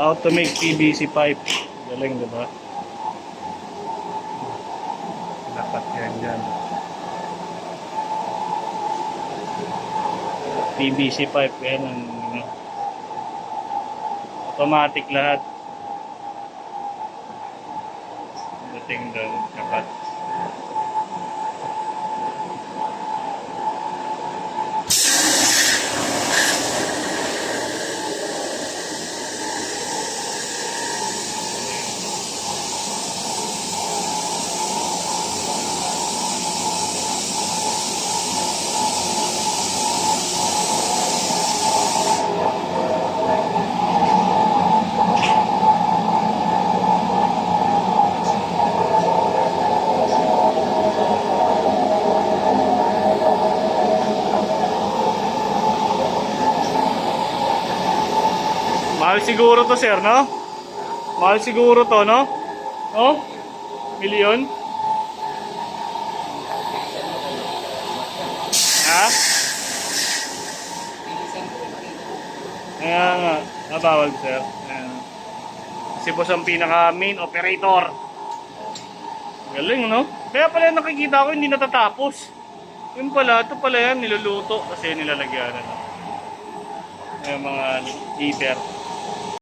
How to make PVC pipe. Galing, diba? Dapat yan dyan. PVC pipe, yan ang automatic lahat. Dating doon, dapat. Mahal siguro to, sir, no? Mahal siguro to, no? No? Milyon? Ha? Kaya nga, nabawal, sir. Ayan. Kasi po ang pinaka main operator. Galing, no? Kaya pala nakikita ko hindi natatapos. Yun pala, ito pala yan, niluluto kasi nilalagyan. Yung mga heater.